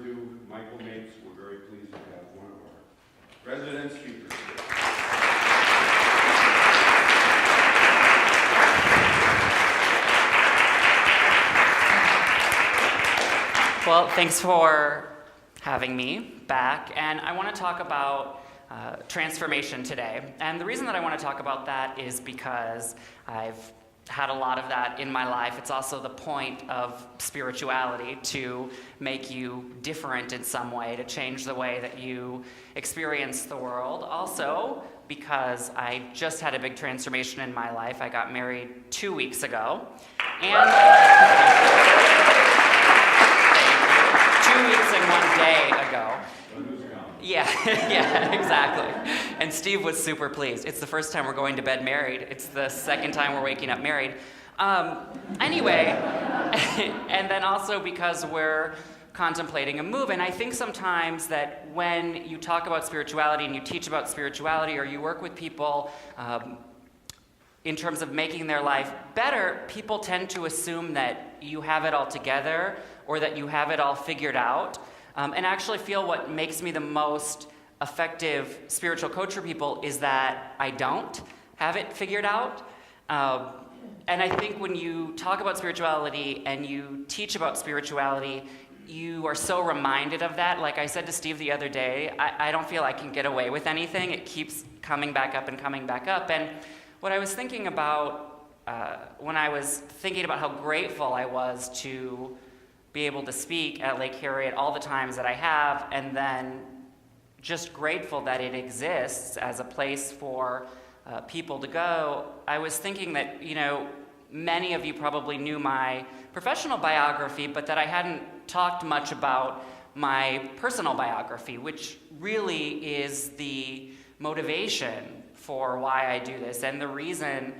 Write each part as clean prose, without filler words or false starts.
ado, Michael Mapes, we're very pleased to have one of our resident speakers here. Well, thanks for having me back, and I want to talk about transformation today. And the reason that I want to talk about that is because I've had a lot of that in my life. It's also the point of spirituality, to make you different in some way, to change the way that you experience the world. Also, because I just had a big transformation in my life. I got married 2 weeks ago, and 2 weeks and 1 day ago. Yeah, exactly. And Steve was super pleased. It's the first time we're going to bed married. It's the second time we're waking up married. Anyway, and then also because we're contemplating a move. And I think sometimes that when you talk about spirituality and you teach about spirituality, or you work with people in terms of making their life better, people tend to assume that you have it all together or that you have it all figured out. And actually feel what makes me the most effective spiritual coach for people is that I don't have it figured out. And I think when you talk about spirituality and you teach about spirituality, you are so reminded of that. Like I said to Steve the other day, I don't feel I can get away with anything. It keeps coming back up and coming back up. And what I was thinking about when I was thinking about how grateful I was to be able to speak at Lake Harriet all the times that I have, and then just grateful that it exists as a place for people to go, I was thinking that, many of you probably knew my professional biography, but that I hadn't talked much about my personal biography, which really is the motivation for why I do this, and the reason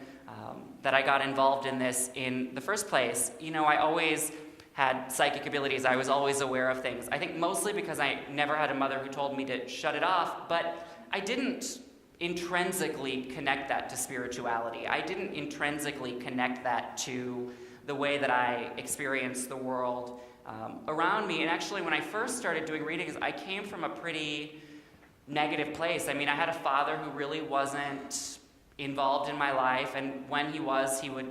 that I got involved in this in the first place. I always had psychic abilities. I was always aware of things. I think mostly because I never had a mother who told me to shut it off, but I didn't intrinsically connect that to spirituality. I didn't intrinsically connect that to the way that I experience the world around me. And actually, when I first started doing readings, I came from a pretty negative place. I mean, I had a father who really wasn't involved in my life, and when he was, he would,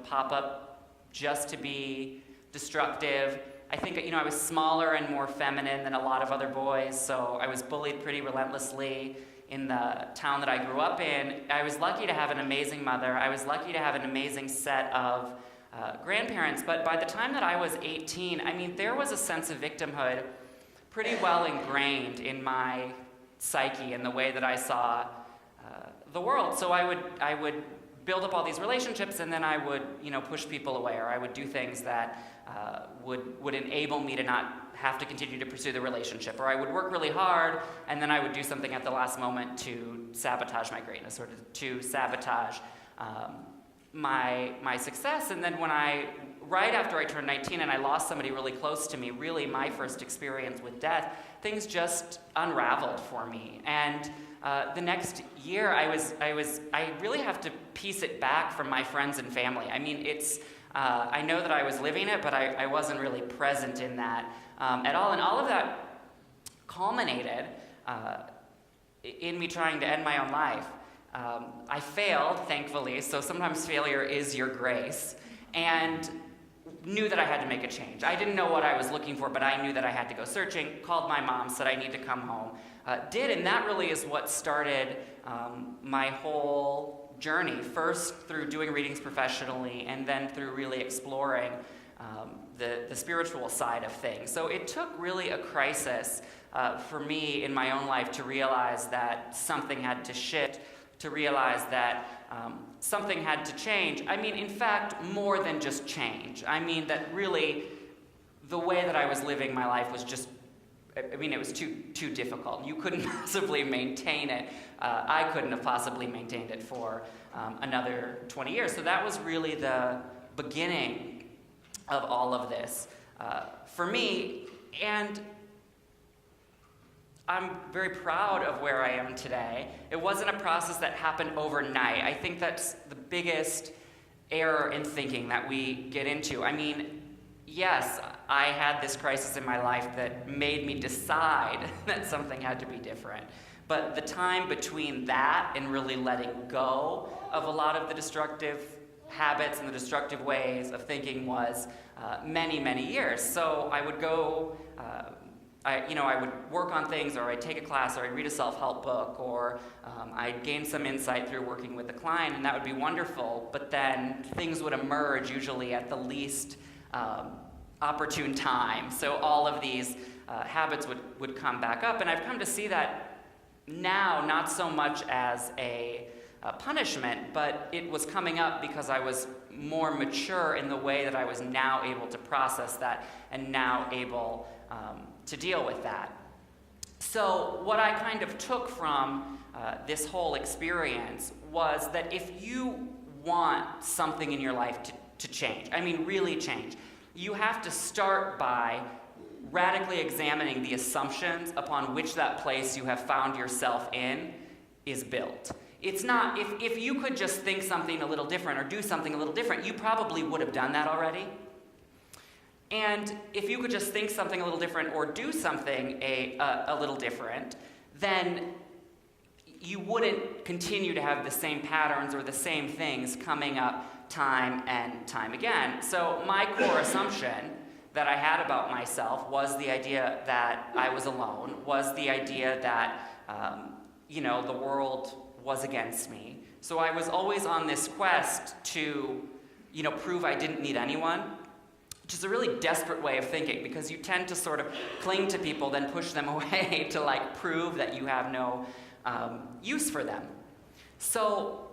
pop up just to be destructive. I think, I was smaller and more feminine than a lot of other boys, so I was bullied pretty relentlessly in the town that I grew up in. I was lucky to have an amazing mother. I was lucky to have an amazing set of grandparents, but by the time that I was 18, there was a sense of victimhood pretty well ingrained in my psyche and the way that I saw the world. So I would build up all these relationships, and then I would, push people away, or I would do things that would enable me to not have to continue to pursue the relationship, or I would work really hard, and then I would do something at the last moment to sabotage my greatness, or to sabotage my success. And then right after I turned 19 and I lost somebody really close to me, really my first experience with death, things just unraveled for me. And the next year, I really have to piece it back from my friends and family. I know that I was living it, but I wasn't really present in that at all. And all of that culminated in me trying to end my own life. I failed, thankfully, so sometimes failure is your grace, and knew that I had to make a change. I didn't know what I was looking for, but I knew that I had to go searching, called my mom, said I need to come home. And that really is what started my whole journey, first through doing readings professionally, and then through really exploring the spiritual side of things. So it took really a crisis for me in my own life to realize that something had to shift, to realize that something had to change. In fact, more than just change. That really the way that I was living my life was just, it was too difficult. You couldn't possibly maintain it. I couldn't have possibly maintained it for another 20 years. So that was really the beginning of all of this for me. And I'm very proud of where I am today. It wasn't a process that happened overnight. I think that's the biggest error in thinking that we get into. Yes, I had this crisis in my life that made me decide that something had to be different. But the time between that and really letting go of a lot of the destructive habits and the destructive ways of thinking was many, many years. So I would go, I would work on things, or I'd take a class, or I'd read a self-help book, or I'd gain some insight through working with a client, and that would be wonderful. But then things would emerge usually at the least opportune time. So all of these habits would come back up, and I've come to see that now not so much as a punishment, but it was coming up because I was more mature in the way that I was now able to process that and now able to deal with that. So what I kind of took from this whole experience was that if you want something in your life to change, I mean really change, you have to start by radically examining the assumptions upon which that place you have found yourself in is built. It's not, if you could just think something a little different or do something a little different, you probably would have done that already. And if you could just think something a little different or do something a little different, then you wouldn't continue to have the same patterns or the same things coming up time and time again. So my core assumption that I had about myself was the idea that I was alone, was the idea that, the world was against me. So I was always on this quest to, prove I didn't need anyone, which is a really desperate way of thinking, because you tend to sort of cling to people, then push them away to prove that you have no use for them. So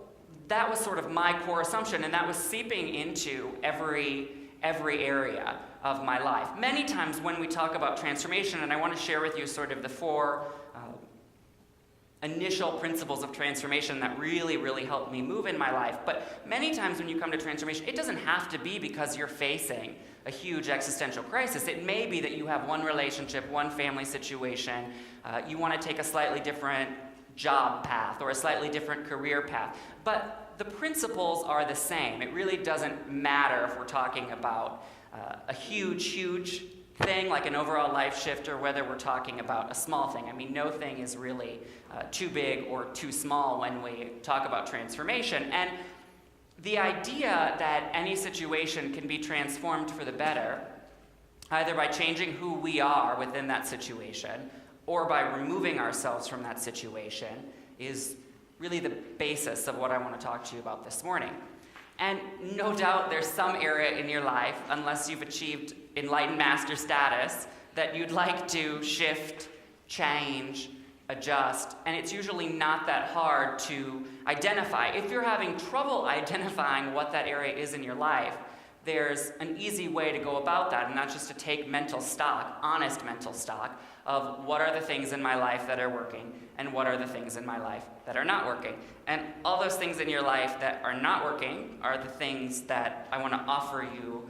that was sort of my core assumption, and that was seeping into every area of my life. Many times when we talk about transformation, and I want to share with you sort of the four initial principles of transformation that really, really helped me move in my life. But many times when you come to transformation, it doesn't have to be because you're facing a huge existential crisis. It may be that you have one relationship, one family situation, you want to take a slightly different job path or a slightly different career path. But the principles are the same. It really doesn't matter if we're talking about a huge thing like an overall life shift, or whether we're talking about a small thing. I mean, no thing is really too big or too small when we talk about transformation. And the idea that any situation can be transformed for the better, either by changing who we are within that situation or by removing ourselves from that situation, is really the basis of what I want to talk to you about this morning. And no doubt there's some area in your life, unless you've achieved enlightened master status, that you'd like to shift, change, adjust, and it's usually not that hard to identify. If you're having trouble identifying what that area is in your life, there's an easy way to go about that, and that's just to take mental stock, honest mental stock, of what are the things in my life that are working, and what are the things in my life that are not working. And all those things in your life that are not working are the things that I want to offer you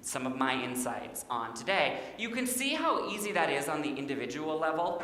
some of my insights on today. You can see how easy that is on the individual level.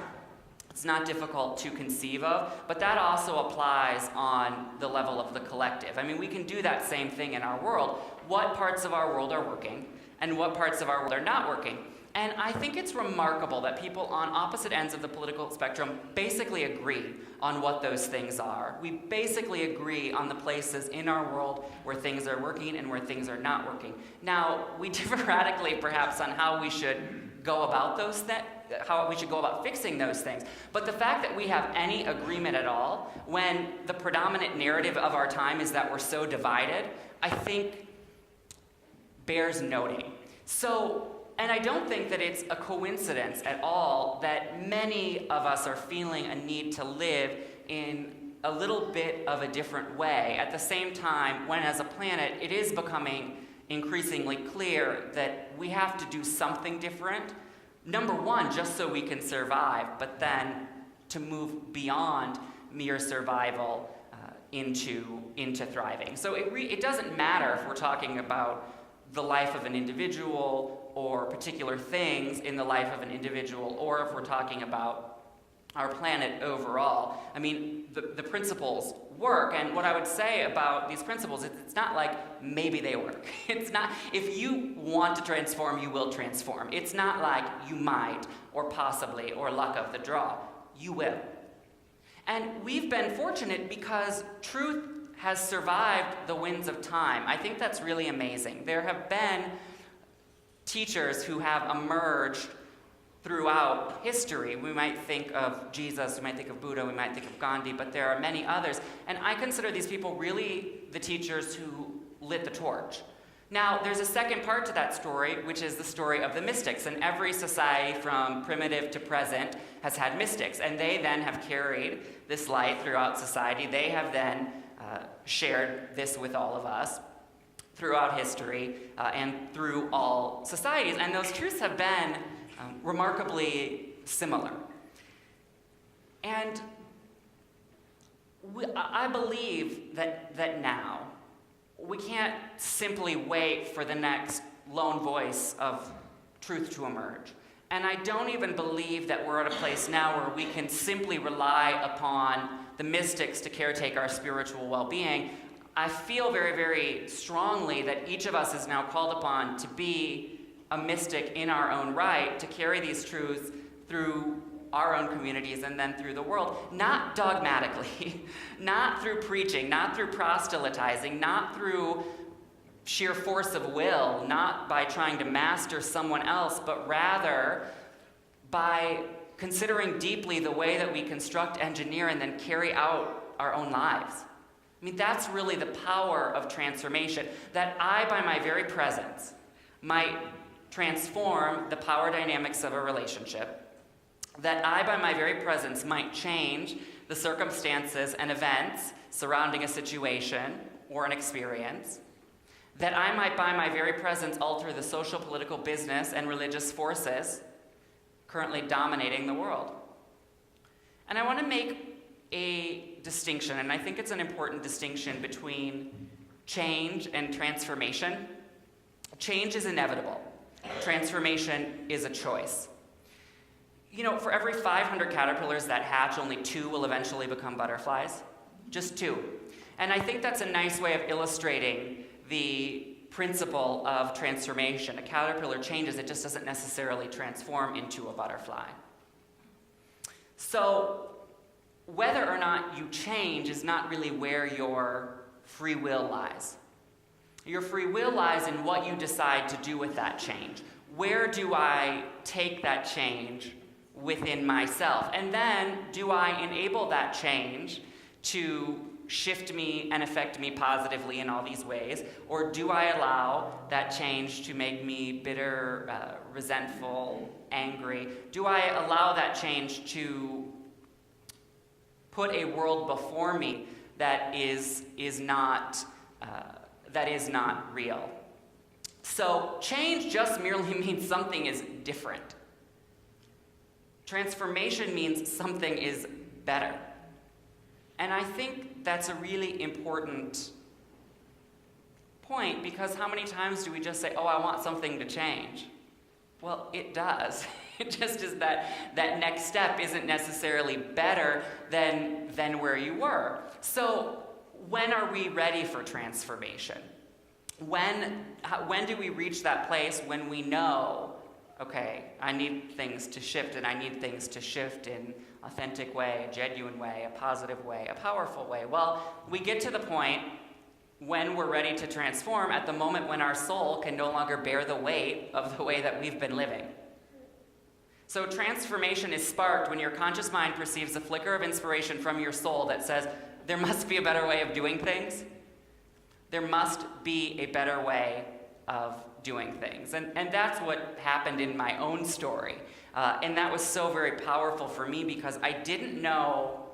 It's not difficult to conceive of, but that also applies on the level of the collective. I mean, we can do that same thing in our world. What parts of our world are working, and what parts of our world are not working? And I think it's remarkable that people on opposite ends of the political spectrum basically agree on what those things are. We basically agree on the places in our world where things are working and where things are not working. Now, we differ radically perhaps on how we should go about those things, how we should go about fixing those things. But the fact that we have any agreement at all when the predominant narrative of our time is that we're so divided, I think bears noting. So, and I don't think that it's a coincidence at all that many of us are feeling a need to live in a little bit of a different way. At the same time, when as a planet, it is becoming increasingly clear that we have to do something different. Number one, just so we can survive, but then to move beyond mere survival into thriving. So it doesn't matter if we're talking about the life of an individual or particular things in the life of an individual, or if we're talking about our planet overall. I mean, the principles work, and what I would say about these principles, it's not like maybe they work. It's not, if you want to transform, you will transform. It's not like you might, or possibly, or luck of the draw. You will. And we've been fortunate because truth has survived the winds of time. I think that's really amazing. There have been teachers who have emerged throughout history. We might think of Jesus, we might think of Buddha, we might think of Gandhi, but there are many others. And I consider these people really the teachers who lit the torch. Now, there's a second part to that story, which is the story of the mystics. And every society from primitive to present has had mystics. And they then have carried this light throughout society. They have then shared this with all of us throughout history and through all societies. And those truths have been remarkably similar. And I believe that now we can't simply wait for the next lone voice of truth to emerge. And I don't even believe that we're at a place now where we can simply rely upon the mystics to caretake our spiritual well-being. I feel very, very strongly that each of us is now called upon to be a mystic in our own right, to carry these truths through our own communities and then through the world, not dogmatically, not through preaching, not through proselytizing, not through sheer force of will, not by trying to master someone else, but rather by considering deeply the way that we construct, engineer, and then carry out our own lives. I mean, that's really the power of transformation, that I, by my very presence, might transform the power dynamics of a relationship, that I, by my very presence, might change the circumstances and events surrounding a situation or an experience, that I might, by my very presence, alter the social, political, business, and religious forces currently dominating the world. And I want to make a distinction, and I think it's an important distinction between change and transformation. Change is inevitable. Transformation is a choice. You know, for every 500 caterpillars that hatch, only 2 will eventually become butterflies. Just 2. And I think that's a nice way of illustrating the principle of transformation. A caterpillar changes, it just doesn't necessarily transform into a butterfly. So, whether or not you change is not really where your free will lies. Your free will lies in what you decide to do with that change. Where do I take that change within myself? And then, do I enable that change to shift me and affect me positively in all these ways? Or do I allow that change to make me bitter, resentful, angry? Do I allow that change to put a world before me that is not real? So change just merely means something is different. Transformation means something is better. And I think that's a really important point, because how many times do we just say, oh, I want something to change? Well, it does. It just is that next step isn't necessarily better than where you were. So when are we ready for transformation? When do we reach that place when we know, okay, I need things to shift, and I need things to shift in authentic way, a genuine way, a positive way, a powerful way? Well, we get to the point when we're ready to transform at the moment when our soul can no longer bear the weight of the way that we've been living. So transformation is sparked when your conscious mind perceives a flicker of inspiration from your soul that says, there must be a better way of doing things. There must be a better way of doing things. And that's what happened in my own story. And that was so very powerful for me, because I didn't know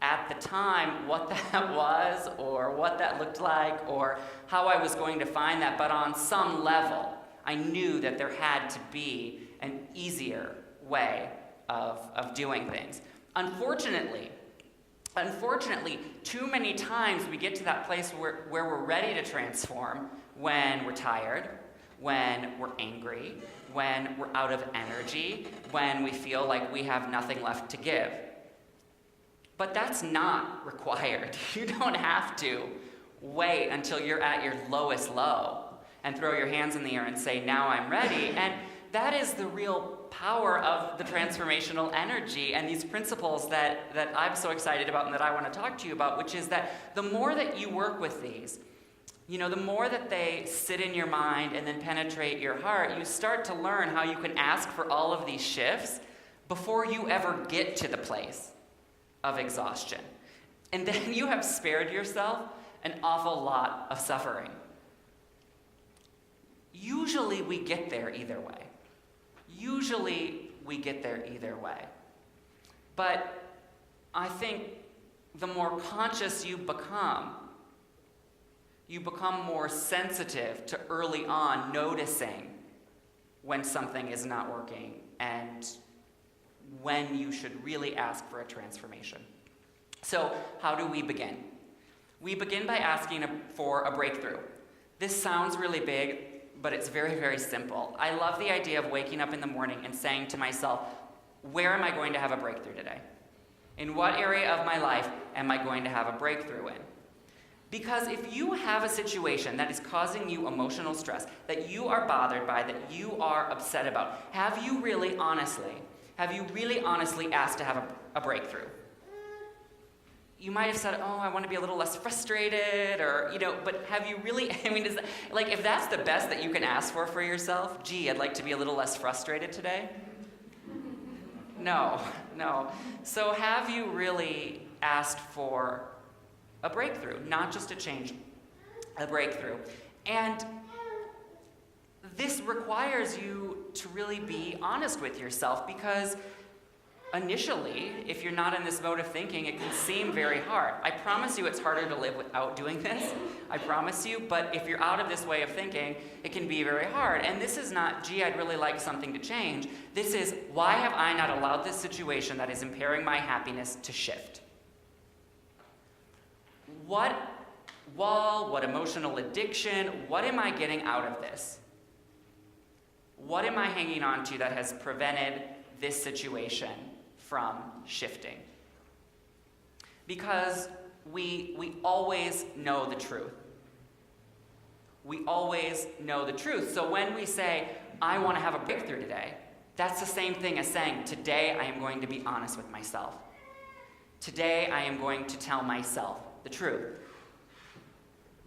at the time what that was, or what that looked like, or how I was going to find that. But on some level, I knew that there had to be an easier way of doing things. Unfortunately, too many times we get to that place where we're ready to transform when we're tired, when we're angry, when we're out of energy, when we feel like we have nothing left to give. But that's not required. You don't have to wait until you're at your lowest low and throw your hands in the air and say, now I'm ready. And that is the real power of the transformational energy and these principles that I'm so excited about and that I want to talk to you about, which is that the more that you work with these, the more that they sit in your mind and then penetrate your heart, you start to learn how you can ask for all of these shifts before you ever get to the place of exhaustion. And then you have spared yourself an awful lot of suffering. Usually we get there either way. But I think the more conscious you become more sensitive to early on noticing when something is not working and when you should really ask for a transformation. So, how do we begin? We begin by asking for a breakthrough. This sounds really big, but it's very, very simple. I love the idea of waking up in the morning and saying to myself, where am I going to have a breakthrough today? In what area of my life am I going to have a breakthrough in? Because if you have a situation that is causing you emotional stress, that you are bothered by, that you are upset about, have you really honestly asked to have a breakthrough? You might have said, I want to be a little less frustrated, or, but have you really, is that, if that's the best that you can ask for yourself, I'd like to be a little less frustrated today? No. So have you really asked for a breakthrough, not just a change, a breakthrough? And this requires you to really be honest with yourself, because initially, if you're not in this mode of thinking, it can seem very hard. I promise you it's harder to live without doing this. I promise you. But if you're out of this way of thinking, it can be very hard. And this is not, I'd really like something to change. This is, why have I not allowed this situation that is impairing my happiness to shift? What wall, what emotional addiction, what am I getting out of this? What am I hanging on to that has prevented this situation from shifting? Because we always know the truth. We always know the truth. So when we say, I want to have a breakthrough today, that's the same thing as saying, today I am going to be honest with myself. Today I am going to tell myself the truth.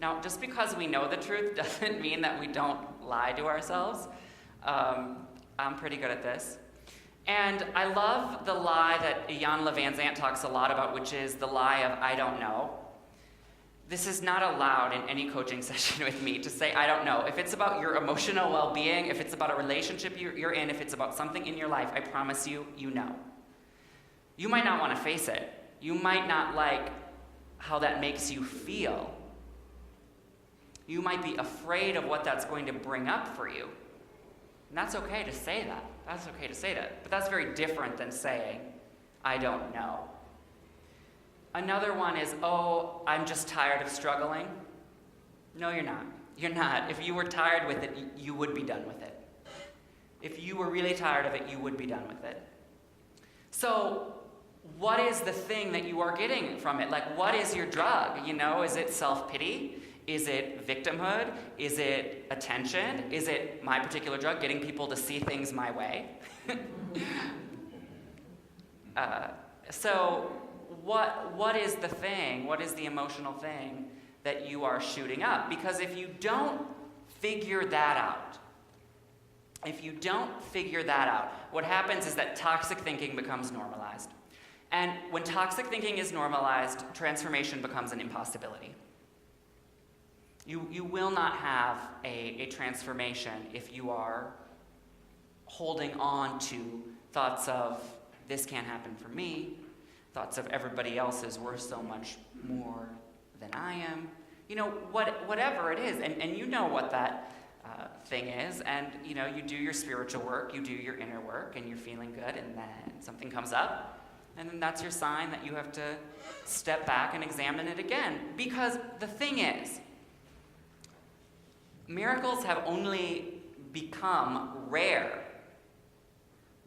Now, just because we know the truth doesn't mean that we don't lie to ourselves. I'm pretty good at this. And I love the lie that Jan Levanzant talks a lot about, which is the lie of I don't know. This is not allowed in any coaching session with me to say I don't know. If it's about your emotional well-being, if it's about a relationship you're in, if it's about something in your life, I promise you, you know. You might not want to face it. You might not like how that makes you feel. You might be afraid of what that's going to bring up for you. And that's okay to say that. But that's very different than saying, I don't know. Another one is, I'm just tired of struggling. No, you're not. You're not. If you were tired with it, you would be done with it. If you were really tired of it, you would be done with it. So, what is the thing that you are getting from it? What is your drug? Is it self-pity? Is it victimhood? Is it attention? Is it my particular drug, getting people to see things my way? So what is the thing? What is the emotional thing that you are shooting up? Because if you don't figure that out, what happens is that toxic thinking becomes normalized. And when toxic thinking is normalized, transformation becomes an impossibility. You will not have a transformation if you are holding on to thoughts of, this can't happen for me, thoughts of everybody else is worth so much more than I am. Whatever it is, and you know what that thing is, and you do your spiritual work, you do your inner work, and you're feeling good, and then something comes up, and then that's your sign that you have to step back and examine it again. Because the thing is, miracles have only become rare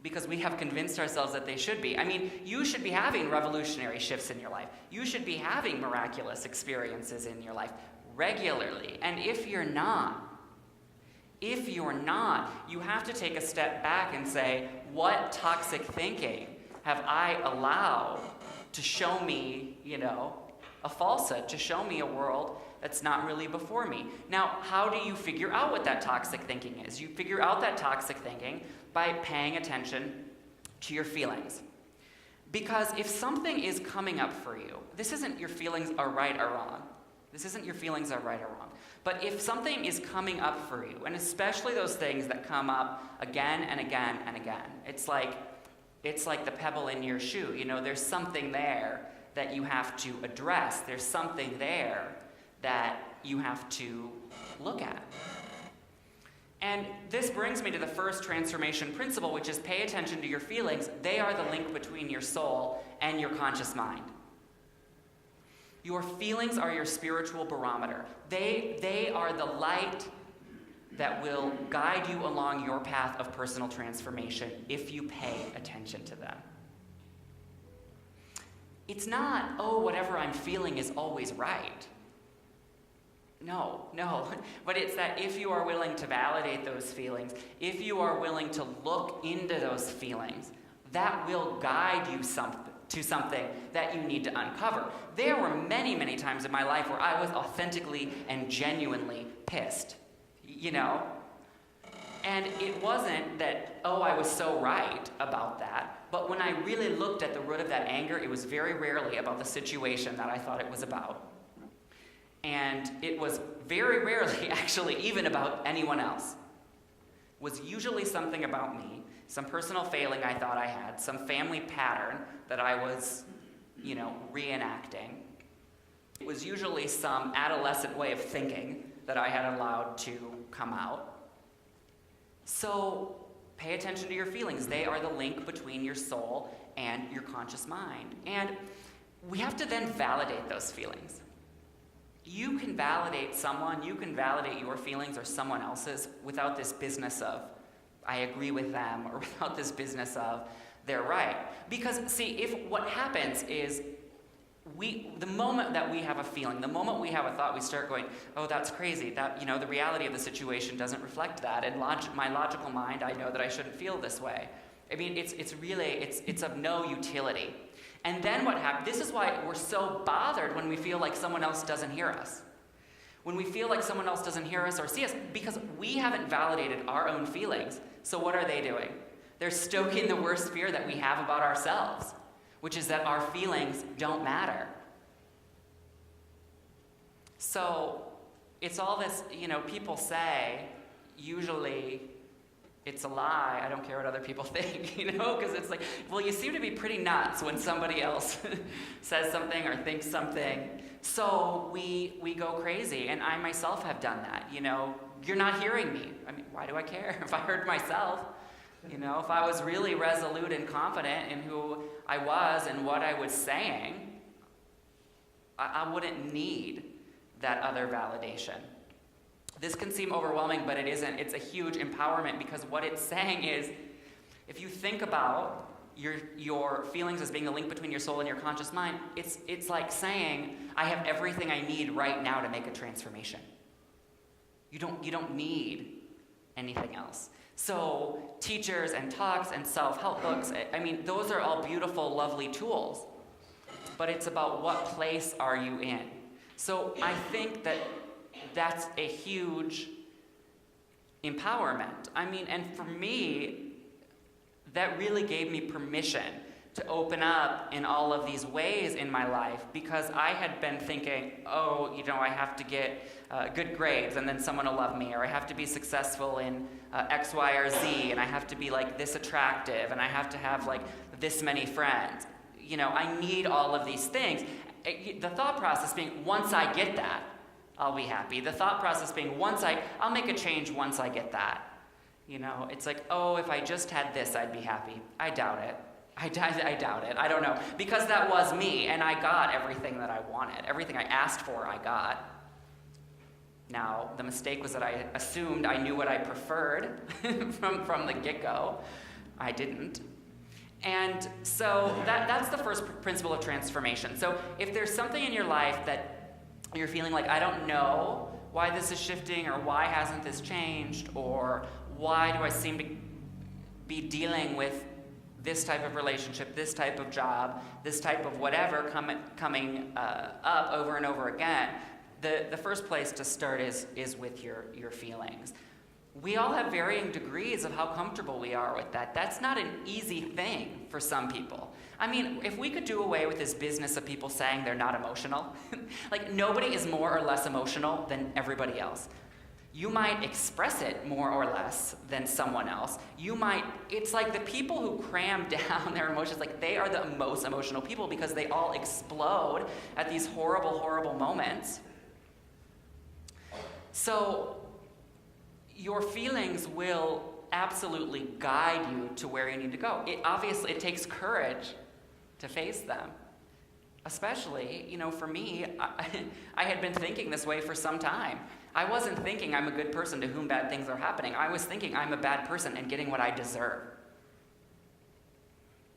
because we have convinced ourselves that they should be. I mean, you should be having revolutionary shifts in your life. You should be having miraculous experiences in your life regularly. And if you're not, you have to take a step back and say, what toxic thinking have I allowed to show me, a falsehood, to show me a world that's not really before me? Now, how do you figure out what that toxic thinking is? You figure out that toxic thinking by paying attention to your feelings. Because if something is coming up for you, this isn't your feelings are right or wrong. This isn't your feelings are right or wrong. But if something is coming up for you, and especially those things that come up again and again and again, it's like the pebble in your shoe. There's something there that you have to address. There's something there that you have to look at. And this brings me to the first transformation principle, which is pay attention to your feelings. They are the link between your soul and your conscious mind. Your feelings are your spiritual barometer. They are the light that will guide you along your path of personal transformation if you pay attention to them. It's not, whatever I'm feeling is always right. No. But it's that if you are willing to validate those feelings, if you are willing to look into those feelings, that will guide you to something that you need to uncover. There were many, many times in my life where I was authentically and genuinely pissed, And it wasn't that, I was so right about that. But when I really looked at the root of that anger, it was very rarely about the situation that I thought it was about. And it was very rarely, actually, even about anyone else. It was usually something about me, some personal failing I thought I had, some family pattern that I was, reenacting. It was usually some adolescent way of thinking that I had allowed to come out. So pay attention to your feelings. They are the link between your soul and your conscious mind. And we have to then validate those feelings. You can validate someone, you can validate your feelings or someone else's without this business of, I agree with them, or without this business of, they're right. Because, see, if what happens is, the moment that we have a feeling, the moment we have a thought, we start going, that's crazy. That, the reality of the situation doesn't reflect that. And my logical mind, I know that I shouldn't feel this way. I mean, it's of no utility. And then what happens, this is why we're so bothered when we feel like someone else doesn't hear us. When we feel like someone else doesn't hear us or see us, because we haven't validated our own feelings. So what are they doing? They're stoking the worst fear that we have about ourselves, which is that our feelings don't matter. So it's all this, people say, usually it's a lie, I don't care what other people think, because it's like, well, you seem to be pretty nuts when somebody else says something or thinks something. So we go crazy, and I myself have done that, You're not hearing me. I mean, why do I care if I heard myself? If I was really resolute and confident in who I was and what I was saying, I wouldn't need that other validation. This can seem overwhelming, but it isn't. It's a huge empowerment, because what it's saying is, if you think about your feelings as being the link between your soul and your conscious mind, it's like saying, I have everything I need right now to make a transformation. You don't need anything else. So teachers and talks and self-help books, those are all beautiful, lovely tools. But it's about what place are you in. So I think that's a huge empowerment. And for me, that really gave me permission to open up in all of these ways in my life, because I had been thinking, I have to get good grades and then someone will love me, or I have to be successful in X, Y, or Z, and I have to be like this attractive, and I have to have like this many friends. I need all of these things. The thought process being, once I get that, I'll be happy. The thought process being, I'll make a change once I get that. It's like, if I just had this, I'd be happy. I doubt it. I doubt it. I don't know. Because that was me, and I got everything that I wanted. Everything I asked for, I got. Now, the mistake was that I assumed I knew what I preferred from the get-go. I didn't. And so that's the first principle of transformation. So if there's something in your life that you're feeling like, I don't know why this is shifting, or why hasn't this changed, or why do I seem to be dealing with this type of relationship, this type of job, this type of whatever coming up over and over again, the first place to start is with your feelings. We all have varying degrees of how comfortable we are with that. That's not an easy thing for some people. I mean, if we could do away with this business of people saying they're not emotional, like nobody is more or less emotional than everybody else. You might express it more or less than someone else. It's like the people who cram down their emotions, like they are the most emotional people because they all explode at these horrible, horrible moments. So your feelings will absolutely guide you to where you need to go. It takes courage to face them. Especially, for me, I had been thinking this way for some time. I wasn't thinking I'm a good person to whom bad things are happening. I was thinking I'm a bad person and getting what I deserve.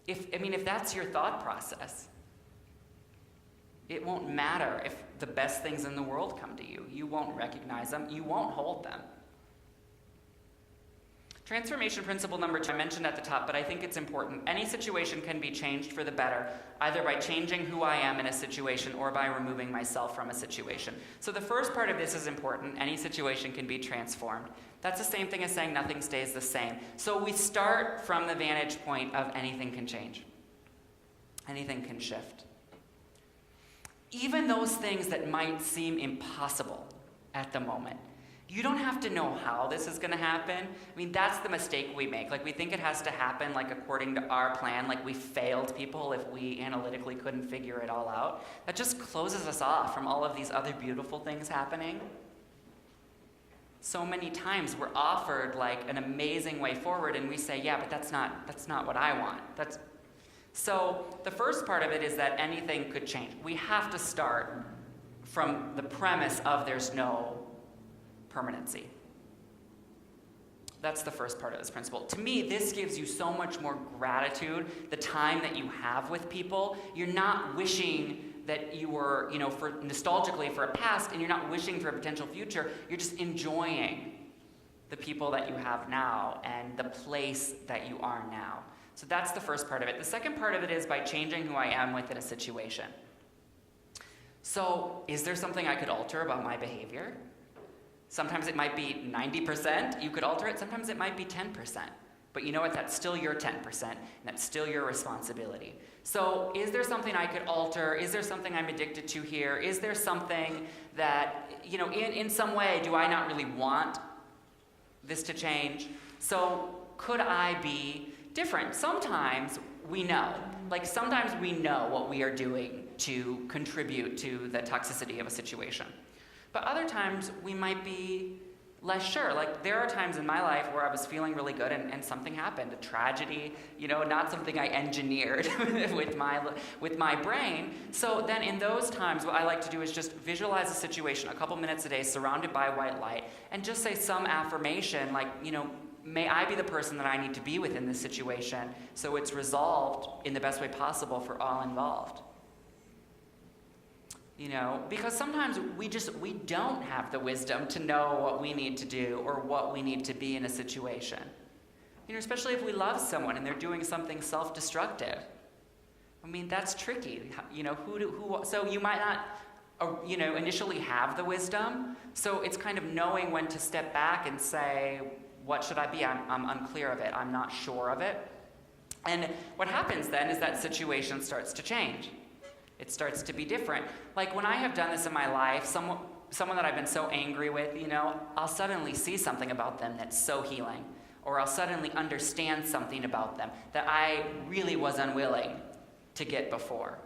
If that's your thought process, it won't matter if the best things in the world come to you. You won't recognize them. You won't hold them. Transformation principle number 2, I mentioned at the top, but I think it's important. Any situation can be changed for the better, either by changing who I am in a situation or by removing myself from a situation. So the first part of this is important. Any situation can be transformed. That's the same thing as saying nothing stays the same. So we start from the vantage point of anything can change. Anything can shift. Even those things that might seem impossible at the moment. You don't have to know how this is going to happen. That's the mistake we make. Like, we think it has to happen, like, according to our plan, like we failed people if we analytically couldn't figure it all out. That just closes us off from all of these other beautiful things happening. So many times we're offered, like, an amazing way forward, and we say, yeah, but that's not what I want. So the first part of it is that anything could change. We have to start from the premise of there's no permanency. That's the first part of this principle. To me, this gives you so much more gratitude, the time that you have with people. You're not wishing that you were, for nostalgically for a past, and you're not wishing for a potential future. You're just enjoying the people that you have now and the place that you are now. So that's the first part of it. The second part of it is by changing who I am within a situation. So, is there something I could alter about my behavior? Sometimes it might be 90%, you could alter it. Sometimes it might be 10%. But you know what? That's still your 10%, and that's still your responsibility. So is there something I could alter? Is there something I'm addicted to here? Is there something that, in some way, do I not really want this to change? So could I be different? Sometimes we know. Like, sometimes we know what we are doing to contribute to the toxicity of a situation. But other times, we might be less sure. Like, there are times in my life where I was feeling really good and something happened, a tragedy, not something I engineered with my brain. So then in those times, what I like to do is just visualize a situation a couple minutes a day surrounded by white light and just say some affirmation like, may I be the person that I need to be within this situation so it's resolved in the best way possible for all involved. Because sometimes we don't have the wisdom to know what we need to do or what we need to be in a situation. Especially if we love someone and they're doing something self-destructive. That's tricky. So you might not, initially have the wisdom. So it's kind of knowing when to step back and say, what should I be? I'm unclear of it. I'm not sure of it. And what happens then is that situation starts to change. It starts to be different. Like, when I have done this in my life, someone that I've been so angry with, I'll suddenly see something about them that's so healing. Or I'll suddenly understand something about them that I really was unwilling to get before.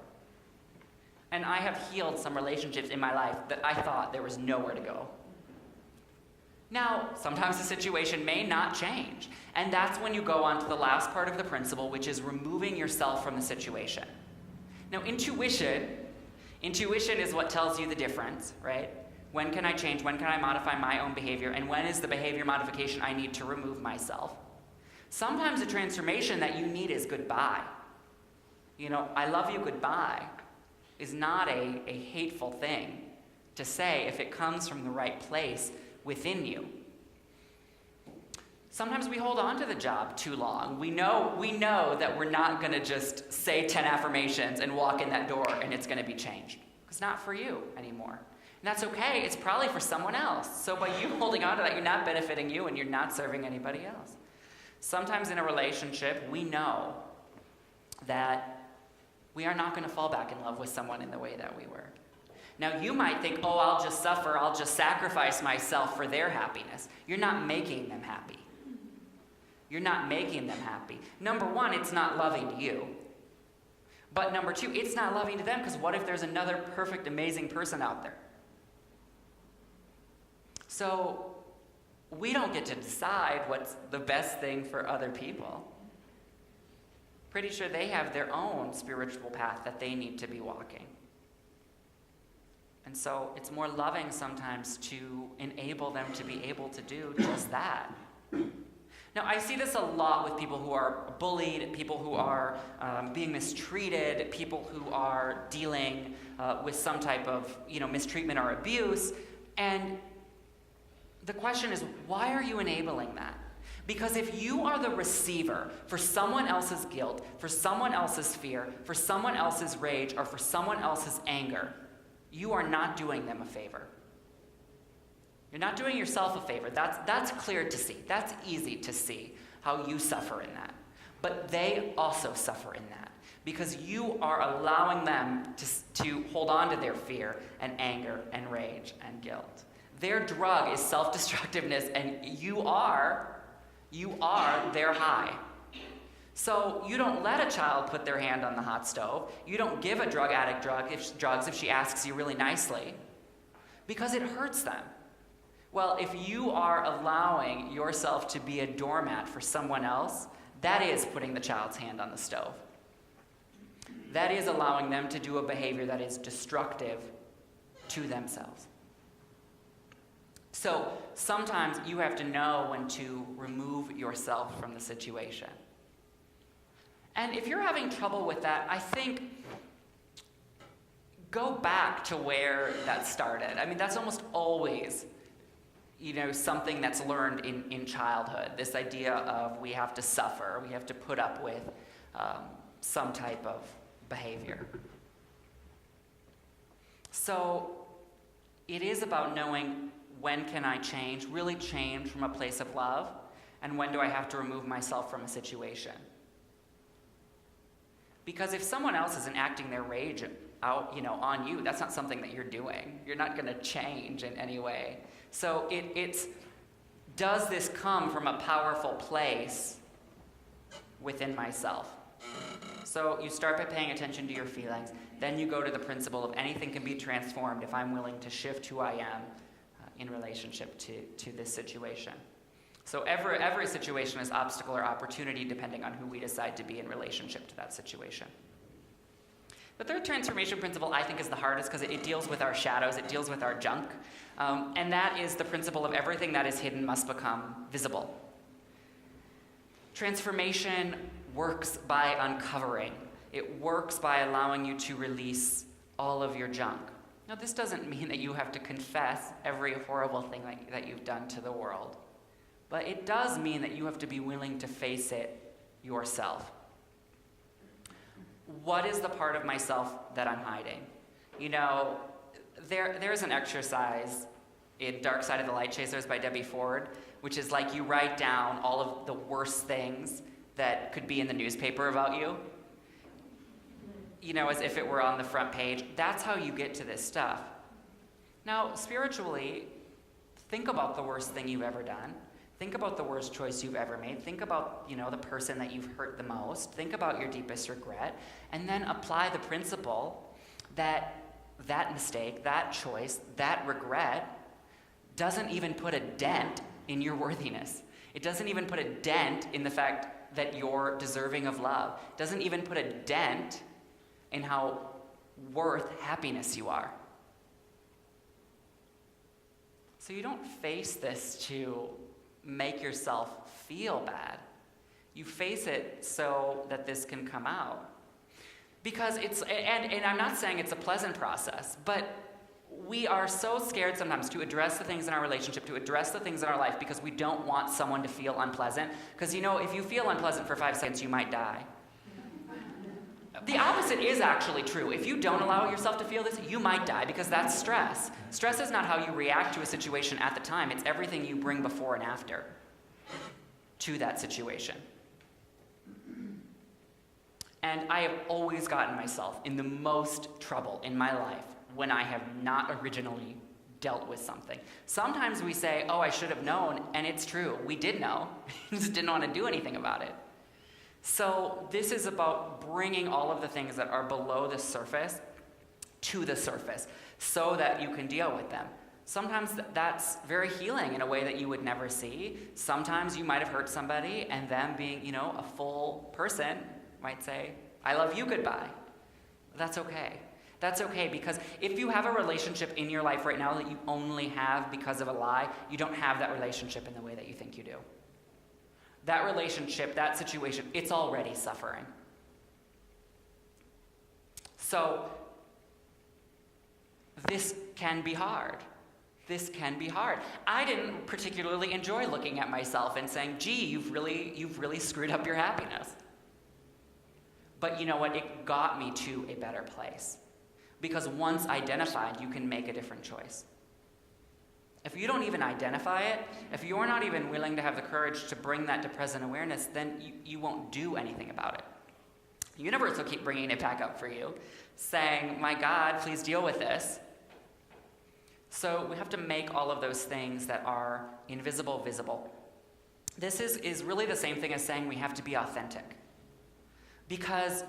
And I have healed some relationships in my life that I thought there was nowhere to go. Now, sometimes the situation may not change. And that's when you go on to the last part of the principle, which is removing yourself from the situation. Now, intuition is what tells you the difference, right? When can I change? When can I modify my own behavior? And when is the behavior modification I need to remove myself? Sometimes the transformation that you need is goodbye. I love you, goodbye is not a hateful thing to say if it comes from the right place within you. Sometimes we hold on to the job too long. We know that we're not going to just say 10 affirmations and walk in that door and it's going to be changed. It's not for you anymore. And that's okay. It's probably for someone else. So by you holding on to that, you're not benefiting you and you're not serving anybody else. Sometimes in a relationship, we know that we are not going to fall back in love with someone in the way that we were. Now, you might think, oh, I'll just suffer, I'll just sacrifice myself for their happiness. You're not making them happy. You're not making them happy. Number one, it's not loving to you. But number two, it's not loving to them, because what if there's another perfect, amazing person out there? So we don't get to decide what's the best thing for other people. Pretty sure they have their own spiritual path that they need to be walking. And so it's more loving sometimes to enable them to be able to do just that. Now, I see this a lot with people who are bullied, people who are being mistreated, people who are dealing with some type of mistreatment or abuse. And the question is, why are you enabling that? Because if you are the receiver for someone else's guilt, for someone else's fear, for someone else's rage, or for someone else's anger, you are not doing them a favor. You're not doing yourself a favor. That's clear to see. That's easy to see how you suffer in that. But they also suffer in that because you are allowing them to hold on to their fear and anger and rage and guilt. Their drug is self-destructiveness, and you are their high. So you don't let a child put their hand on the hot stove. You don't give a drug addict drugs if she asks you really nicely, because it hurts them. Well, if you are allowing yourself to be a doormat for someone else, that is putting the child's hand on the stove. That is allowing them to do a behavior that is destructive to themselves. So sometimes you have to know when to remove yourself from the situation. And if you're having trouble with that, I think go back to where that started. I mean, that's almost always, something that's learned in childhood. This idea of we have to suffer, we have to put up with some type of behavior. So it is about knowing, when can I change, really change from a place of love, and when do I have to remove myself from a situation? Because if someone else isn't acting their rage out, on you, that's not something that you're doing. You're not going to change in any way. So it's, does this come from a powerful place within myself? So you start by paying attention to your feelings. Then you go to the principle of anything can be transformed if I'm willing to shift who I am in relationship to this situation. So every situation is obstacle or opportunity depending on who we decide to be in relationship to that situation. The third transformation principle, I think, is the hardest because it deals with our shadows, it deals with our junk, and that is the principle of everything that is hidden must become visible. Transformation works by uncovering. It works by allowing you to release all of your junk. Now, this doesn't mean that you have to confess every horrible thing that you've done to the world, but it does mean that you have to be willing to face it yourself. What is the part of myself that I'm hiding? There's an exercise in Dark Side of the Light Chasers by Debbie Ford, which is like you write down all of the worst things that could be in the newspaper about you, as if it were on the front page. That's how you get to this stuff. Now, spiritually, think about the worst thing you've ever done. Think about the worst choice you've ever made. Think about, the person that you've hurt the most. Think about your deepest regret. And then apply the principle that that mistake, that choice, that regret doesn't even put a dent in your worthiness. It doesn't even put a dent in the fact that you're deserving of love. It doesn't even put a dent in how worth happiness you are. So you don't face this to make yourself feel bad. You face it so that this can come out. Because and I'm not saying it's a pleasant process, but we are so scared sometimes to address the things in our relationship, to address the things in our life, because we don't want someone to feel unpleasant. Because if you feel unpleasant for 5 seconds, you might die. The opposite is actually true. If you don't allow yourself to feel this, you might die, because that's stress. Stress is not how you react to a situation at the time. It's everything you bring before and after to that situation. And I have always gotten myself in the most trouble in my life when I have not originally dealt with something. Sometimes we say, oh, I should have known, and it's true. We did know. We just didn't want to do anything about it. So this is about bringing all of the things that are below the surface to the surface so that you can deal with them. Sometimes that's very healing in a way that you would never see. Sometimes you might have hurt somebody, and them being, a full person might say, I love you, goodbye. That's okay. That's okay, because if you have a relationship in your life right now that you only have because of a lie, you don't have that relationship in the way that you think you do. That relationship, that situation, it's already suffering. So, this can be hard. This can be hard. I didn't particularly enjoy looking at myself and saying, gee, you've really screwed up your happiness. But you know what? It got me to a better place. Because once identified, you can make a different choice. If you don't even identify it, if you're not even willing to have the courage to bring that to present awareness, then you won't do anything about it. The universe will keep bringing it back up for you, saying, my God, please deal with this. So we have to make all of those things that are invisible visible. This is really the same thing as saying we have to be authentic. Because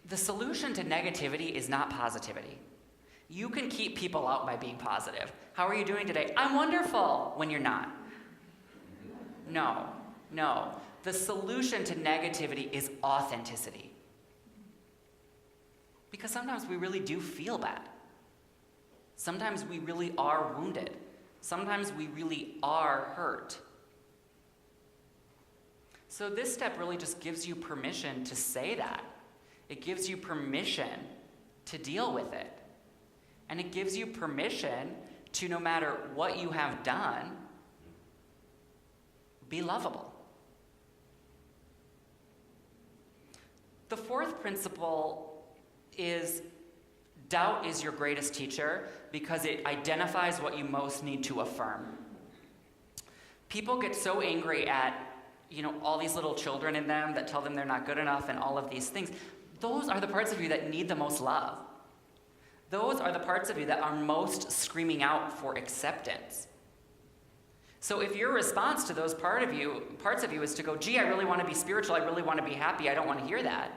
the solution to negativity is not positivity. You can keep people out by being positive. How are you doing today? I'm wonderful, when you're not. No. The solution to negativity is authenticity. Because sometimes we really do feel bad. Sometimes we really are wounded. Sometimes we really are hurt. So this step really just gives you permission to say that. It gives you permission to deal with it. And it gives you permission to, no matter what you have done, be lovable. The fourth principle is doubt is your greatest teacher because it identifies what you most need to affirm. People get so angry at, all these little children in them that tell them they're not good enough and all of these things. Those are the parts of you that need the most love. Those are the parts of you that are most screaming out for acceptance. So if your response to those parts of you is to go, gee, I really want to be spiritual, I really want to be happy, I don't want to hear that.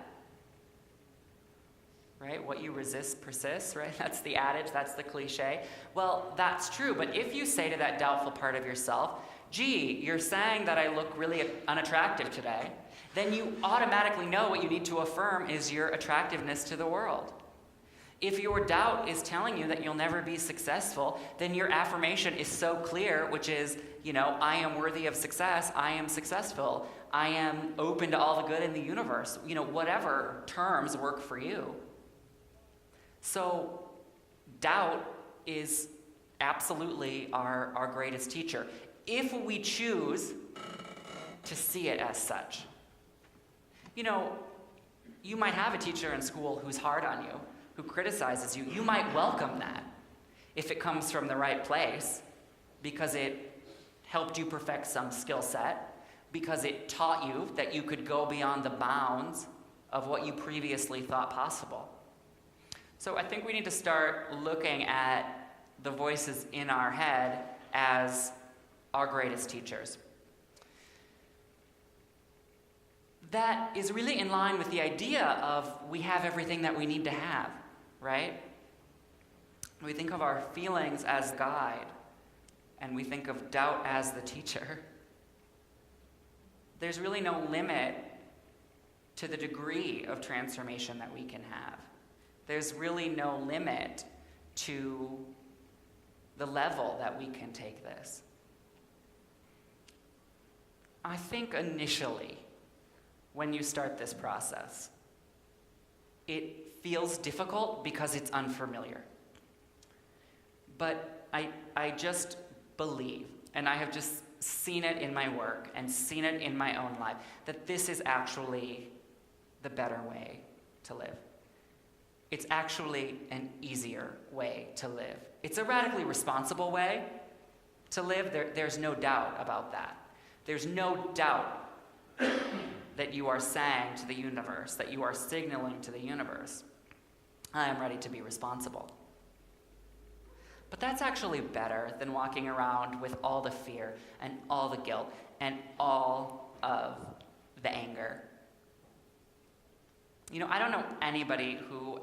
Right? What you resist persists, right? That's the adage, that's the cliche. Well, that's true, but if you say to that doubtful part of yourself, gee, you're saying that I look really unattractive today, then you automatically know what you need to affirm is your attractiveness to the world. If your doubt is telling you that you'll never be successful, then your affirmation is so clear, which is, I am worthy of success, I am successful, I am open to all the good in the universe, whatever terms work for you. So doubt is absolutely our greatest teacher, if we choose to see it as such. You might have a teacher in school who's hard on you, who criticizes you. You might welcome that if it comes from the right place, because it helped you perfect some skill set, because it taught you that you could go beyond the bounds of what you previously thought possible. So I think we need to start looking at the voices in our head as our greatest teachers. That is really in line with the idea of we have everything that we need to have, right? We think of our feelings as guide, and we think of doubt as the teacher. There's really no limit to the degree of transformation that we can have. There's really no limit to the level that we can take this. I think initially, when you start this process. It feels difficult because it's unfamiliar. But I just believe, and I have just seen it in my work and seen it in my own life, that this is actually the better way to live. It's actually an easier way to live. It's a radically responsible way to live. There's no doubt about that. There's no doubt that you are saying to the universe, that you are signaling to the universe, I am ready to be responsible. But that's actually better than walking around with all the fear and all the guilt and all of the anger. You know, I don't know anybody who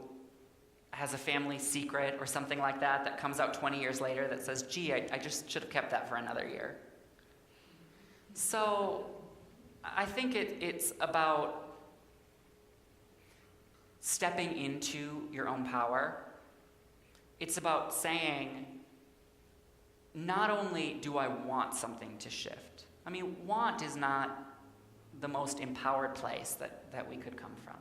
has a family secret or something like that that comes out 20 years later that says, gee, I just should have kept that for another year. So I think it's about stepping into your own power. It's about saying, not only do I want something to shift. I mean, want is not the most empowered place that we could come from.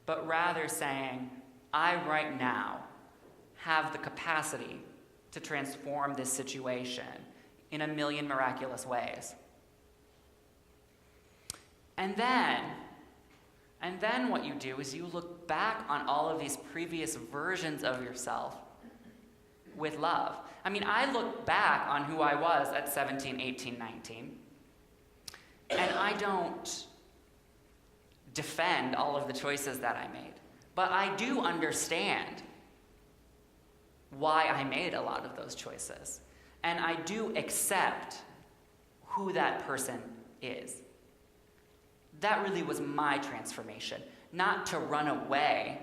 But rather saying, I right now have the capacity to transform this situation in a million miraculous ways. And then what you do is you look back on all of these previous versions of yourself with love. I mean, I look back on who I was at 17, 18, 19, and I don't defend all of the choices that I made. But I do understand why I made a lot of those choices. And I do accept who that person is. That really was my transformation. Not to run away,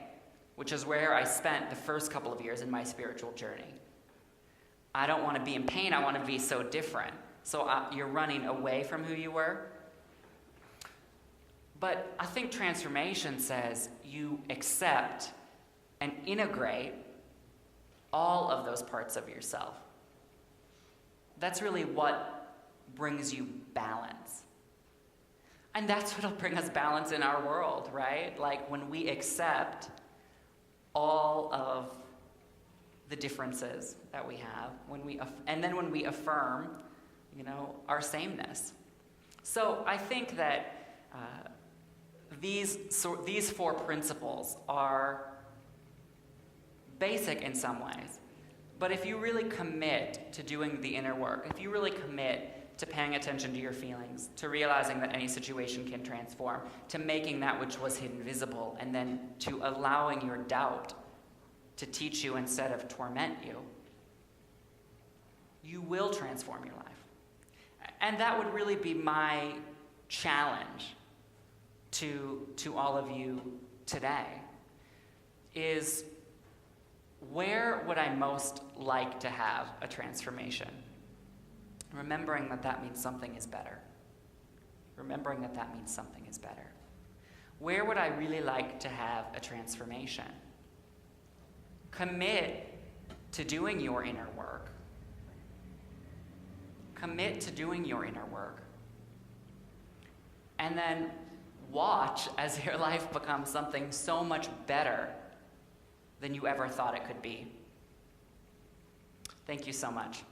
which is where I spent the first couple of years in my spiritual journey. I don't want to be in pain, I want to be so different. So you're running away from who you were. But I think transformation says you accept and integrate all of those parts of yourself. That's really what brings you balance. And that's what'll bring us balance in our world, right? Like when we accept all of the differences that we have, and then when we affirm, our sameness. So I think that these four principles are basic in some ways. But if you really commit to doing the inner work, if you really commit to paying attention to your feelings, to realizing that any situation can transform, to making that which was hidden visible, and then to allowing your doubt to teach you instead of torment you, you will transform your life. And that would really be my challenge to all of you today, is where would I most like to have a transformation? Remembering that means something is better. Remembering that means something is better. Where would I really like to have a transformation? Commit to doing your inner work. Commit to doing your inner work. And then watch as your life becomes something so much better than you ever thought it could be. Thank you so much.